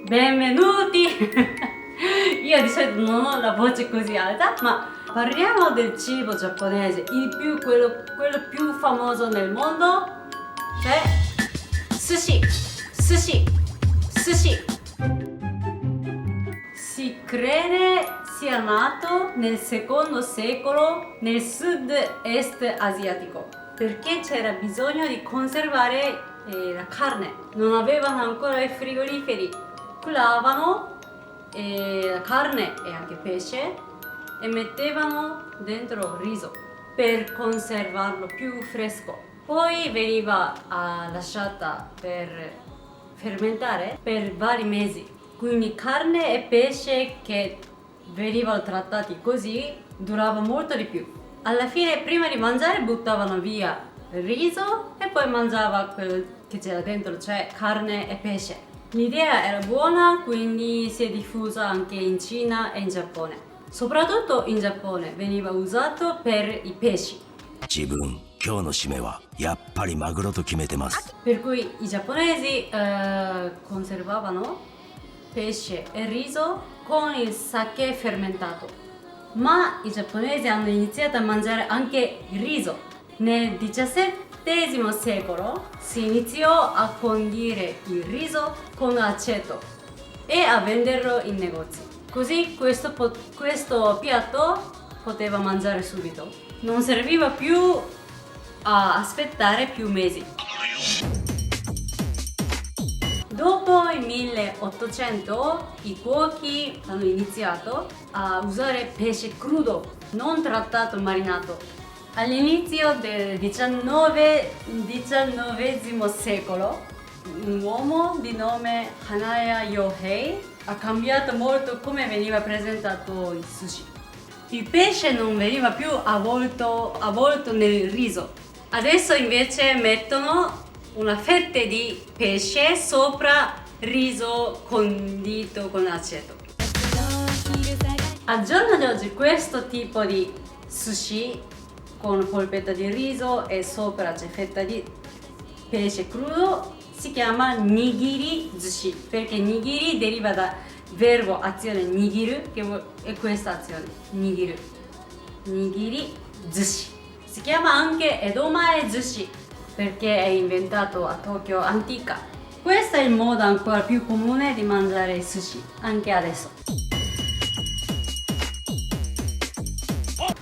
Benvenuti! Io di solito non ho la voce così alta, ma parliamo del cibo giapponese, quello più famoso nel mondo, cioè sushi, sushi, sushi. Si crede sia nato nel secondo secolo nel sud-est asiatico, perché c'era bisogno di conservare la carne. Non avevano ancora i frigoriferi, culavano la carne e anche pesce e mettevano dentro riso per conservarlo più fresco. Poi veniva lasciata per fermentare per vari mesi. Quindi carne e pesce che venivano trattati così durava molto di più. Alla fine, prima di mangiare, buttavano via il riso e poi mangiava quello che c'era dentro, cioè carne e pesce. L'idea era buona, quindi si è diffusa anche in Cina e in Giappone. Soprattutto in Giappone veniva usato per i pesci. 自分、今日の締めはやっぱりマグロと決めてます。 Per cui i giapponesi conservavano pesce e riso con il sake fermentato. Ma i giapponesi hanno iniziato a mangiare anche il riso. Nel XVII secolo si iniziò a condire il riso con aceto e a venderlo in negozi. Così questo piatto poteva mangiare subito. Non serviva più a aspettare più mesi. Dopo il 1800 i cuochi hanno iniziato a usare pesce crudo, non trattato marinato. All'inizio del XIX secolo un uomo di nome Hanaya Yohei ha cambiato molto come veniva presentato il sushi. Il pesce non veniva più avvolto nel riso. Adesso invece mettono una fetta di pesce sopra riso condito con aceto. Al giorno d'oggi questo tipo di sushi con polpetta di riso e sopra c'è fetta di pesce crudo si chiama nigiri zushi, perché nigiri deriva da verbo azione nigiru, che è questa azione, nigiru. Nigiri zushi. Si chiama anche edomae zushi perché è inventato a Tokyo antica. Questo è il modo ancora più comune di mangiare sushi, anche adesso.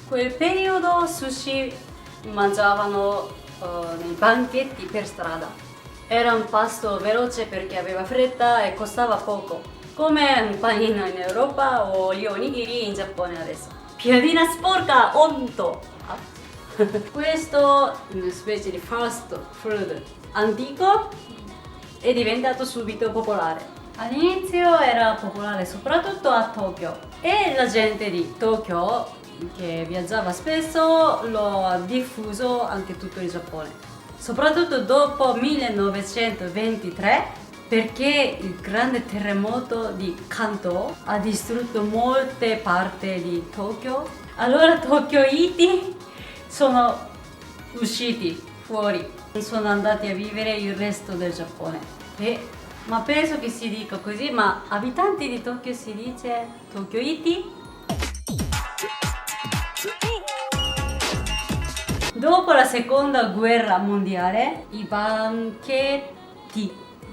Quel periodo sushi mangiavano nei banchetti per strada. Era un pasto veloce perché aveva fretta e costava poco, come un panino in Europa o gli onigiri in Giappone adesso. Piadina sporca, onto! Questo è una specie di fast food antico è diventato subito popolare. All'inizio era popolare soprattutto a Tokyo e la gente di Tokyo che viaggiava spesso lo ha diffuso anche tutto il Giappone, soprattutto dopo 1923 perché il grande terremoto di Kanto ha distrutto molte parti di Tokyo. Allora Tokyoiti sono usciti fuori, sono andati a vivere il resto del Giappone. Ma penso che si dica così, ma abitanti di Tokyo si dice Tokyoiti. Dopo la seconda guerra mondiale, i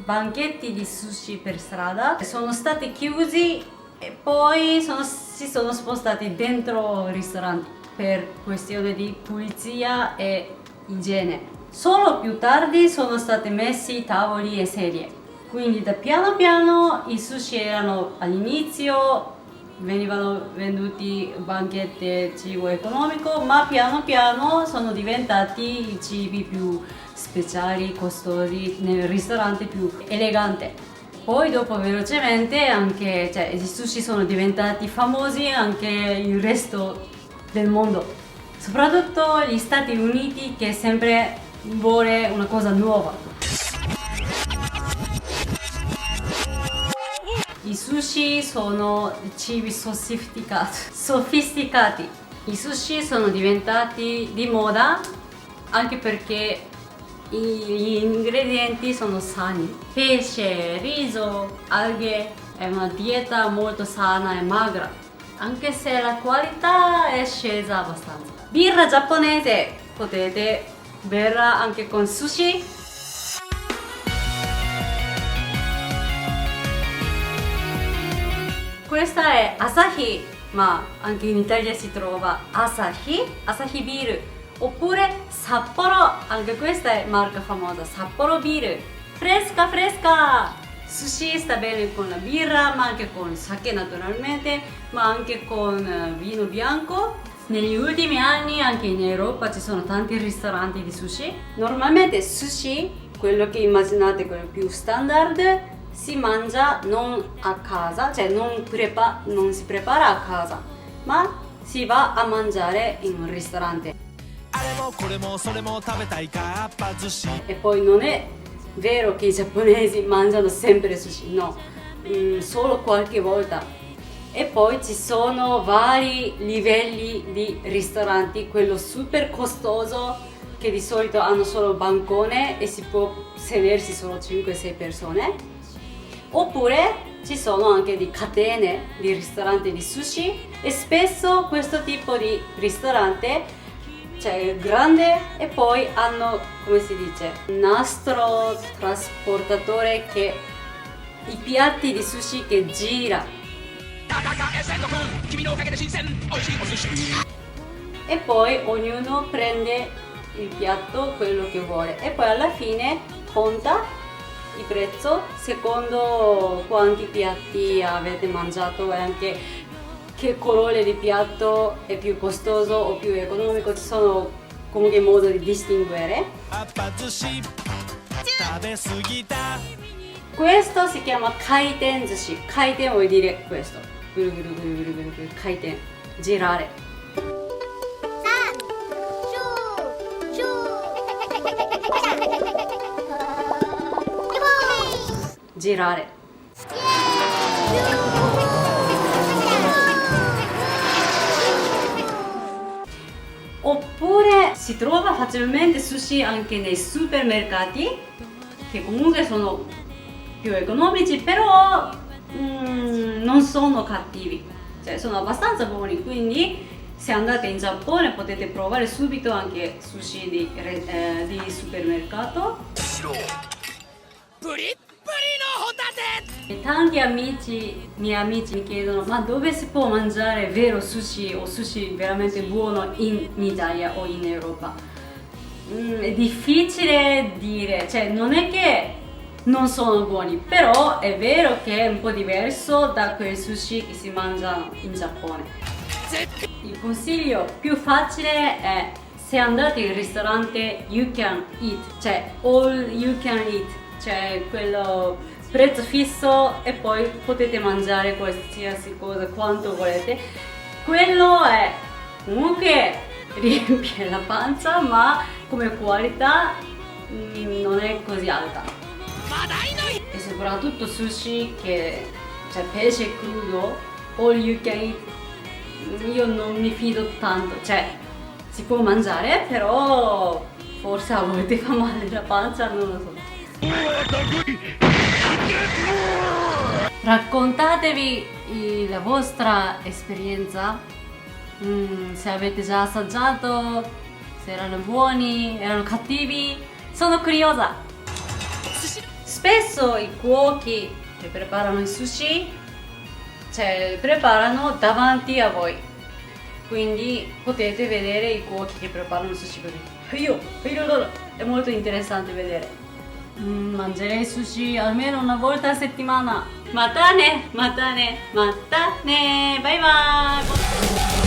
banchetti di sushi per strada sono stati chiusi e poi si sono spostati dentro ristoranti per questione di pulizia e igiene. Solo più tardi sono stati messi tavoli e sedie. Quindi da piano piano i sushi erano all'inizio venivano venduti banchetti cibo economico, ma piano piano sono diventati i cibi più speciali, costosi, nel ristorante più elegante. Poi dopo velocemente anche i sushi sono diventati famosi anche il resto del mondo, soprattutto gli Stati Uniti che sempre vuole una cosa nuova. I sushi sono cibi sofisticati. I sushi sono diventati di moda anche perché gli ingredienti sono sani. Pesce, riso, alghe, è una dieta molto sana e magra, anche se la qualità è scesa abbastanza. Birra giapponese, potete berla anche con sushi. Questa è Asahi, ma anche in Italia si trova Asahi Biru, oppure Sapporo, anche questa è marca famosa, Sapporo Biru, fresca fresca! Sushi sta bene con la birra, ma anche con il sake naturalmente, ma anche con vino bianco. Negli ultimi anni anche in Europa ci sono tanti ristoranti di sushi. Normalmente sushi, quello che immaginate, quello più standard, si mangia non a casa, cioè non si prepara a casa, ma si va a mangiare in un ristorante. E poi non è vero che i giapponesi mangiano sempre sushi, no, solo qualche volta. E poi ci sono vari livelli di ristoranti, quello super costoso che di solito hanno solo bancone e si può sedersi solo 5-6 persone, oppure ci sono anche di catene di ristoranti di sushi, e spesso questo tipo di ristorante, cioè grande, e poi hanno, come si dice, un nastro trasportatore, che i piatti di sushi che gira. E poi ognuno prende il piatto, quello che vuole, e poi alla fine conta il prezzo secondo quanti piatti avete mangiato e anche che colore di piatto è più costoso o più economico. Ci sono comunque modi di distinguere. Questo si chiama kaiten sushi. Kaiten vuol dire questo. Kaiten, girare. Girare. Oppure si trova facilmente sushi anche nei supermercati, che comunque sono più economici, però non sono cattivi, cioè sono abbastanza buoni. Quindi se andate in Giappone potete provare subito anche sushi di supermercato. E tanti miei amici mi chiedono: ma dove si può mangiare vero sushi o sushi veramente buono in Italia o in Europa? È difficile dire, cioè non è che non sono buoni, però è vero che è un po' diverso da quel sushi che si mangia in Giappone. Il consiglio più facile è: se andate in ristorante you can eat, cioè all you can eat, cioè quello prezzo fisso, e poi potete mangiare qualsiasi cosa quanto volete. Quello è comunque riempie la panza, ma come qualità non è così alta. E soprattutto sushi, che cioè pesce crudo, all you can eat, io non mi fido tanto. Cioè si può mangiare, però forse a volte fa male la pancia, non lo so. Raccontatevi la vostra esperienza, se avete già assaggiato, se erano buoni, erano cattivi. Sono curiosa. Spesso i cuochi che preparano il sushi, cioè preparano davanti a voi, quindi potete vedere i cuochi che preparano il sushi così. È molto interessante vedere. Mangerei sushi almeno una volta a settimana. Matane, bye bye.